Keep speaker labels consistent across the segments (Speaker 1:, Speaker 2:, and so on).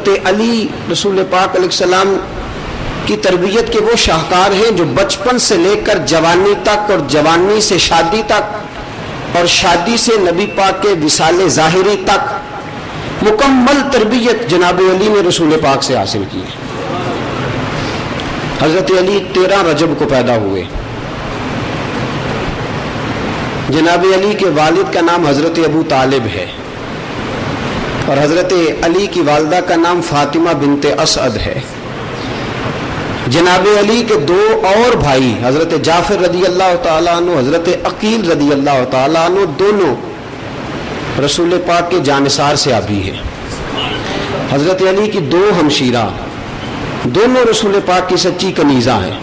Speaker 1: حضرت علی رسول پاک علیہ السلام کی تربیت کے وہ شاہکار ہیں جو بچپن سے لے کر جوانی تک اور جوانی سے شادی تک اور شادی سے نبی پاک کے وصال ظاہری تک مکمل تربیت جناب علی نے رسول پاک سے حاصل کی ہے۔ حضرت علی 13 رجب کو پیدا ہوئے۔ جناب علی کے والد کا نام حضرت ابو طالب ہے اور حضرت علی کی والدہ کا نام فاطمہ بنت اسعد ہے۔ جناب علی کے 2 اور بھائی حضرت جعفر رضی اللہ تعالیٰ عنہ، حضرت عقیل رضی اللہ تعالیٰ عنہ، دونوں رسول پاک کے جانثار سے آبی ہیں۔ حضرت علی کی 2 ہمشیرہ، دونوں رسول پاک کی سچی کنیزہ ہیں۔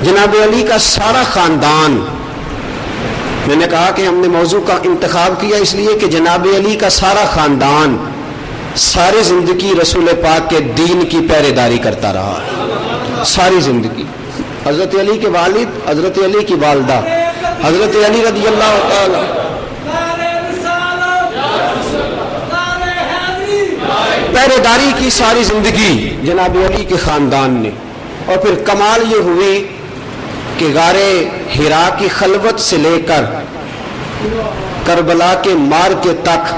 Speaker 1: جناب علی کا سارا خاندان، میں نے کہا کہ ہم نے موضوع کا انتخاب کیا اس لیے کہ جناب علی کا سارا خاندان ساری زندگی رسول پاک کے دین کی پہرے داری کرتا رہا ہے، ساری زندگی۔ حضرت علی کے والد، حضرت علی کی والدہ، حضرت علی رضی اللہ تعالی پہرے داری کی ساری زندگی جناب علی کے خاندان نے۔ اور پھر کمال یہ ہوئی کہ غار حرا کی خلوت سے لے کر کربلا کے مار کے تک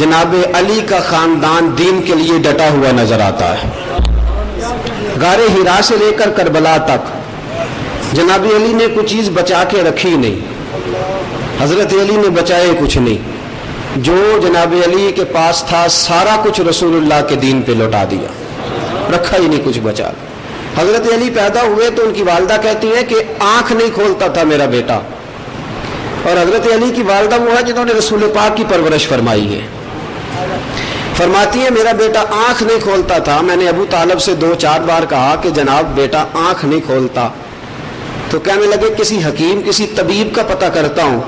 Speaker 1: جناب علی کا خاندان دین کے لیے ڈٹا ہوا نظر آتا ہے۔ غار حرا سے لے کر کربلا تک جناب علی نے کوئی چیز بچا کے رکھی نہیں، حضرت علی نے بچائے کچھ نہیں، جو جناب علی کے پاس تھا سارا کچھ رسول اللہ کے دین پہ لوٹا دیا، رکھا ہی نہیں کچھ بچا۔ حضرت علی پیدا ہوئے تو ان کی والدہ کہتی ہیں کہ آنکھ نہیں کھولتا تھا میرا بیٹا، اور حضرت علی کی والدہ وہ ہے جنہوں نے رسول پاک کی پرورش فرمائی ہے، فرماتی ہیں میرا بیٹا آنکھ نہیں کھولتا تھا۔ میں نے ابو طالب سے 2-4 بار کہا کہ جناب بیٹا آنکھ نہیں کھولتا، تو کہنے لگے کسی حکیم کسی طبیب کا پتہ کرتا ہوں۔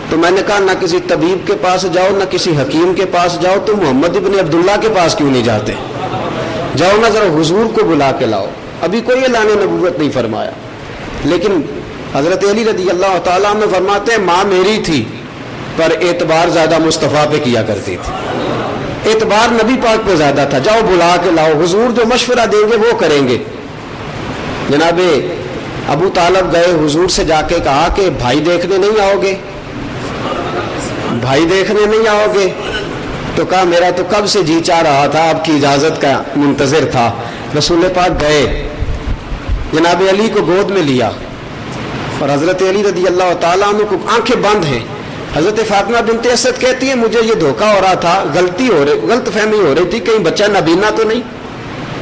Speaker 1: تو میں نے کہا نہ کسی طبیب کے پاس جاؤ نہ کسی حکیم کے پاس جاؤ، تو محمد ابن عبداللہ کے پاس کیوں نہیں جاتے؟ جاؤ نا ذرا حضور کو بلا کے لاؤ۔ ابھی کوئی اعلان نبوت نہیں فرمایا، لیکن حضرت علی رضی اللہ تعالیٰ عنہ فرماتے ہیں ماں میری تھی پر اعتبار زیادہ مصطفیٰ پہ کیا کرتی تھی، اعتبار نبی پاک پہ زیادہ تھا، جاؤ بلا کے لاؤ، حضور جو مشورہ دیں گے وہ کریں گے۔ جناب ابو طالب گئے، حضور سے جا کے کہا کہ بھائی دیکھنے نہیں آؤ گے؟ بھائی دیکھنے نہیں آؤ گے؟ تو کہا میرا تو کب سے جی چاہ رہا تھا، آپ کی اجازت کا منتظر تھا۔ رسول پاک گئے، جناب علی کو گود میں لیا، اور حضرت علی رضی اللہ تعالیٰ عنہ کو آنکھیں بند ہیں۔ حضرت فاطمہ بنت اسد کہتی ہے مجھے یہ دھوکہ ہو رہا تھا، غلط فہمی ہو رہی تھی، کہیں بچہ نابینا تو نہیں۔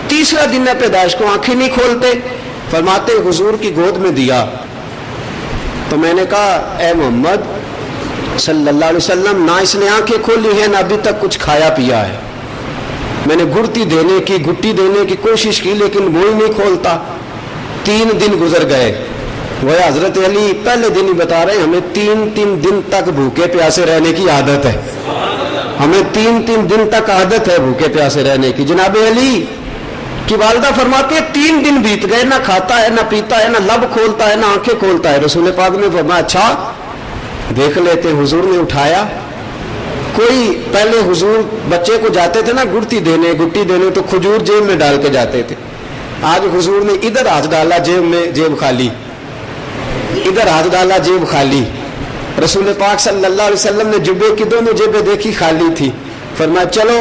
Speaker 1: 3 دن ہے پیدائش کو، آنکھیں نہیں کھولتے۔ فرماتے حضور کی گود میں دیا تو میں نے کہا اے محمد صلی اللہ علیہ وسلم، نہ اس نے آنکھیں کھولی ہیں نہ ابھی تک کچھ کھایا پیا ہے۔ میں نے گڑتی دینے کی گٹی دینے کی کوشش کی لیکن وہ ہی نہیں کھولتا۔ 3 دن گزر گئے۔ وہ حضرت علی پہلے دن ہی بتا رہے ہیں ہمیں 3 دن تک بھوکے پیاسے رہنے کی عادت ہے، ہمیں 3 دن تک عادت ہے بھوکے پیاسے رہنے کی۔ جناب علی کی والدہ فرماتی ہے 3 دن بیت گئے، نہ کھاتا ہے نہ پیتا ہے نہ لب کھولتا ہے نہ آنکھیں کھولتا ہے۔ رسول پاک نے فرمایا اچھا دیکھ لیتے۔ حضور نے اٹھایا، کوئی پہلے حضور بچے کو جاتے تھے نا گڑتی دینے گٹی دینے تو کھجور جیب میں ڈال کے جاتے تھے، آج حضور نے ادھر ہاتھ ڈالا جیب میں، جیب خالی، ادھر ہاتھ ڈالا جیب خالی۔ رسول پاک صلی اللہ علیہ وسلم نے جبے کی دونوں جیبیں دیکھی خالی تھی، فرمایا چلو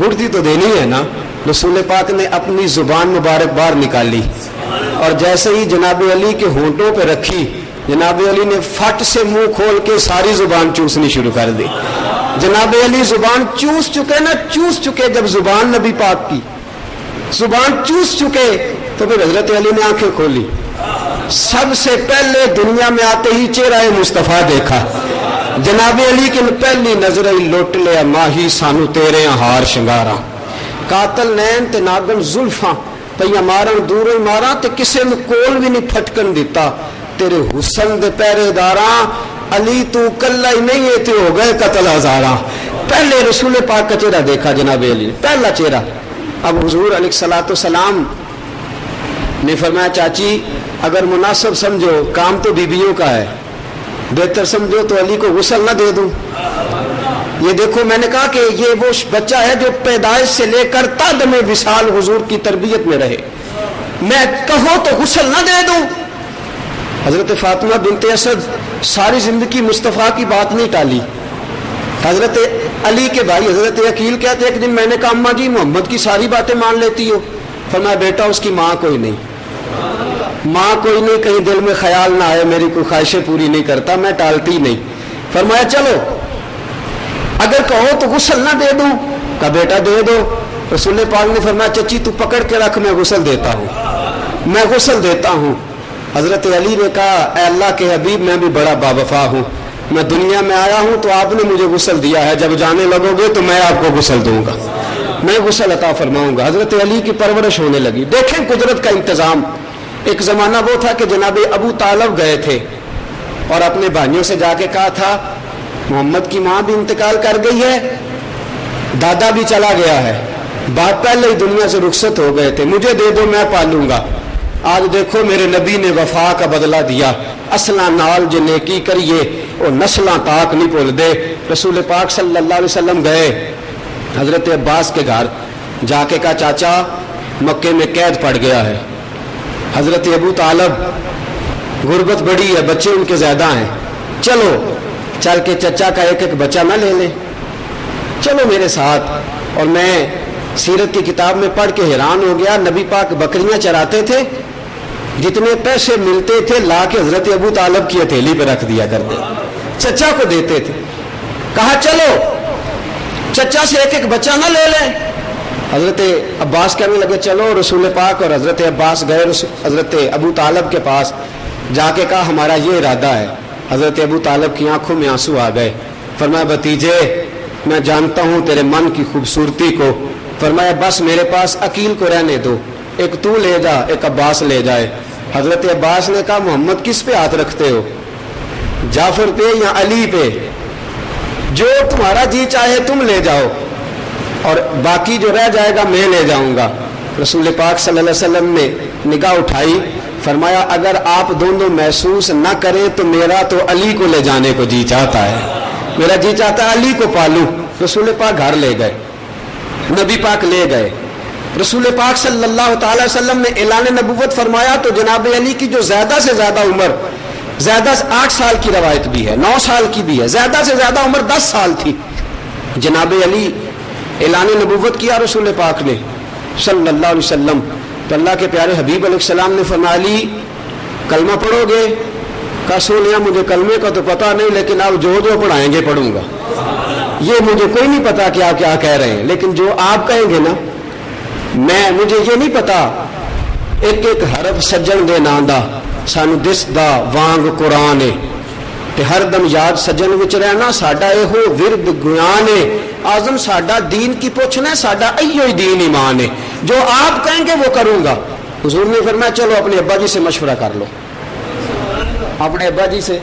Speaker 1: گڑتی تو دینی ہے نا۔ رسول پاک نے اپنی زبان مبارک باہر نکالی اور جیسے ہی جناب علی کے ہونٹوں پہ رکھی، جناب علی نے فٹ سے منہ کھول کے ساری زبان چوسنی شروع کر دی۔ جناب علی زبان چوس چکے جب زبان نبی پاک کی زبان چوس چکے تو پھر حضرت علی نے آنکھیں کھولی۔ سب سے پہلے دنیا میں آتے ہی چہرہ مصطفیٰ دیکھا۔ جناب علی کی پہلی نظر ہی لوٹ لیا ماہی سانو تیرے ہار شنگارا، قاتل نین تے ناگن زلفاں پیا مارن دوروں مارا تے کسے نو کول بھی نہیں پھٹکن دیتا، تیرے حسن دے پہرے داراں علی تو کلا ہی نہیں ہے تے ہو گئے قتل ہزاراں۔ پہلے رسول پاک کا چہرہ دیکھا جناب علی نے، پہلا چہرہ۔ اب حضور علیہ الصلوۃ والسلام نے فرمایا چاچی اگر مناسب سمجھو کام تو بیویوں کا ہے، بہتر سمجھو تو علی کو غسل نہ دے دوں۔ یہ دیکھو میں نے کہا کہ یہ وہ بچہ ہے جو پیدائش سے لے کر تادم وصال حضور کی تربیت میں رہے. میں کہوں تو غسل نہ دے دوں. حضرت فاطمہ بنت اسد ساری زندگی مصطفیٰ کی بات نہیں ٹالی. حضرت علی کے بھائی حضرت عقیل کہتے ایک دن میں نے کہا اماں جی محمد کی ساری باتیں مان لیتی ہو؟ فرمایا بیٹا اس کی ماں کوئی نہیں, ماں کوئی نہیں, کہیں دل میں خیال نہ آئے میری کوئی خواہشیں پوری نہیں کرتا, میں ٹالتی نہیں. فرمایا چلو اگر کہو تو غسل نہ دے دوں؟ کہا بیٹا دے دو. رسول پاک نے فرمایا چچی تو پکڑ کے رکھ, میں غسل دیتا ہوں, میں غسل دیتا ہوں. حضرت علی نے کہا اے اللہ کے حبیب میں بھی بڑا باوفا ہوں, میں دنیا میں آیا ہوں تو آپ نے مجھے غسل دیا ہے, جب جانے لگو گے تو میں آپ کو غسل دوں گا, میں غسل عطا فرماؤں گا. حضرت علی کی پرورش ہونے لگی. دیکھیں قدرت کا انتظام. ایک زمانہ وہ تھا کہ جناب ابو طالب گئے تھے اور اپنے بھائیوں سے جا کے کہا تھا محمد کی ماں بھی انتقال کر گئی ہے, دادا بھی چلا گیا ہے, باپ پہلے ہی دنیا سے رخصت ہو گئے تھے, مجھے دے دو میں پالوں گا. آج دیکھو میرے نبی نے وفا کا بدلہ دیا. اصلاں نال جو نیکی کریے وہ نسلاں تاک نہیں بھول دے. رسول پاک صلی اللہ علیہ وسلم گئے حضرت عباس کے گھر, جا کے کہا چاچا مکے میں قید پڑ گیا ہے. حضرت ابو طالب غربت بڑی ہے, بچے ان کے زیادہ ہیں, چلو چل کے چچا کا ایک ایک بچہ نہ لے لیں, چلو میرے ساتھ. اور میں سیرت کی کتاب میں پڑھ کے حیران ہو گیا. نبی پاک بکریاں چراتے تھے, جتنے پیسے ملتے تھے لا کے حضرت ابو طالب کی ہتھیلی پہ رکھ دیا کرتے, چچا کو دیتے تھے. کہا چلو چچا سے ایک ایک بچہ نہ لے لیں. حضرت عباس کہنے لگے چلو. رسول پاک اور حضرت عباس گئے حضرت ابو طالب کے پاس, جا کے کہا ہمارا یہ ارادہ ہے. حضرت ابو طالب کی آنکھوں میں آنسو آ گئے. فرمایا بھتیجے میں جانتا ہوں تیرے من کی خوبصورتی کو. فرمایا بس میرے پاس عقیل کو رہنے دو, ایک تو لے جا ایک عباس لے جائے. حضرت عباس نے کہا محمد کس پہ ہاتھ رکھتے ہو, جعفر پہ یا علی پہ؟ جو تمہارا جی چاہے تم لے جاؤ, اور باقی جو رہ جائے گا میں لے جاؤں گا. رسول پاک صلی اللہ علیہ وسلم نے نگاہ اٹھائی, فرمایا اگر آپ دونوں محسوس نہ کریں تو میرا تو علی کو لے جانے کو جی چاہتا ہے, میرا جی چاہتا ہے علی کو پالوں. رسول پاک گھر لے گئے, نبی پاک لے گئے. رسول پاک صلی اللہ تعالی وسلم نے اعلان نبوت فرمایا تو جناب علی کی جو زیادہ سے زیادہ عمر, زیادہ 8 سال کی روایت بھی ہے, 9 سال کی بھی ہے, زیادہ سے زیادہ عمر 10 سال تھی. جناب علی اعلان نبوت کیا رسول پاک نے صلی اللہ علیہ وسلم, تو اللہ کے پیارے حبیب علیہ السلام نے فرمایا علی کلمہ پڑھو گے؟ کہا سونیا مجھے کلمے کا تو پتہ نہیں, لیکن آپ جو پڑھائیں گے پڑھوں گا. یہ مجھے کوئی نہیں پتا کہ آپ کیا کہہ رہے ہیں, لیکن جو آپ کہیں گے نا, مجھے یہ نہیں پتا ایک ایک حرف سجن دے ناندا سانو دسدا وانگ قرآن ہے, تے ہر دم یاد سجن وچ رہنا ساڈا ایہو ورد گیان ہے. آزم ساڈا دین کی پوچھنا, ساڈا ایہو ہی دین ایمان ہے, جو آپ کہیں گے وہ کروں گا. حضور نے فرمایا چلو اپنے ابا جی سے مشورہ کر لو, اپنے ابا جی سے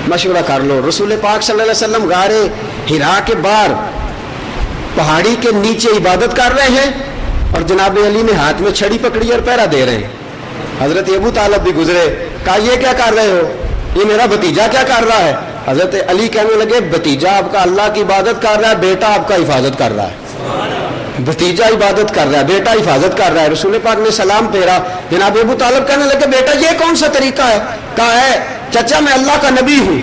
Speaker 1: مشورہ کر لو. رسول پاک صلی اللہ علیہ وسلم غار حرا کے باہر پہاڑی کے نیچے عبادت کر رہے ہیں, اور جناب علی نے ہاتھ میں چھڑی پکڑی اور پہرا دے رہے ہیں. حضرت ابو طالب بھی گزرے, کہا یہ کیا کر رہے ہو, یہ میرا بھتیجا کیا کر رہا ہے؟ حضرت علی کہنے لگے بھتیجا آپ کا اللہ کی عبادت کر رہا ہے, بیٹا آپ کا حفاظت کر رہا ہے. بھتیجا عبادت کر رہا ہے, بیٹا حفاظت کر رہا ہے. رسول پاک نے سلام پھیرا. جناب ابو طالب کہنے لگے بیٹا یہ کون سا طریقہ ہے؟ کہا ہے چچا میں اللہ کا نبی ہوں,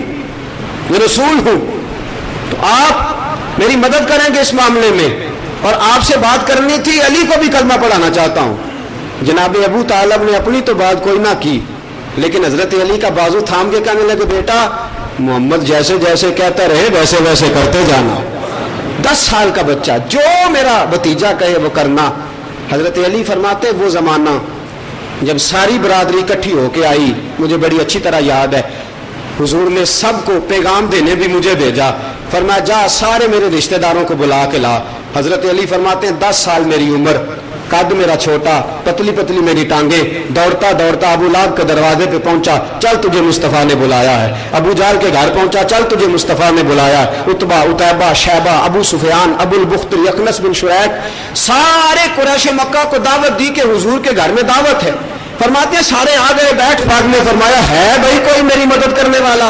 Speaker 1: میں رسول ہوں, تو آپ میری مدد کریں گے اس معاملے میں, اور آپ سے بات کرنی تھی, علی کو بھی کلمہ پڑھانا چاہتا ہوں. جناب ابو طالب نے اپنی تو بات کوئی نہ کی, لیکن حضرت علی کا بازو تھام کے کہنے لگے بیٹا محمد جیسے جیسے کہتا رہے ویسے ویسے کرتے جانا. 10 سال کا بچہ, جو میرا بھتیجا کہے وہ کرنا. حضرت علی فرماتے وہ زمانہ جب ساری برادری اکٹھی ہو کے آئی, مجھے بڑی اچھی طرح یاد ہے, حضور نے سب کو پیغام دینے بھی مجھے بھیجا. فرمایا جا سارے میرے رشتہ داروں کو بلا کے لا. حضرت علی فرماتے ہیں 10 سال میری عمر, قد میرا چھوٹا, پتلی پتلی میری ٹانگیں, دوڑتا دوڑتا ابو لہب کے دروازے پہ پہنچا, چل تجھے مصطفیٰ نے بلایا ہے. ابو جہل کے گھر پہنچا, چل تجھے مصطفیٰ نے بلایا ہے. عتبہ, عتیبہ, شیبہ, ابو سفیان, ابو البختر, یقنس بن شریک, سارے قریش مکہ کو دعوت دی کہ حضور کے گھر میں دعوت ہے. فرماتے ہیں سارے آ گئے, بیٹھ. بعد میں فرمایا ہے بھائی کوئی میری مدد کرنے والا؟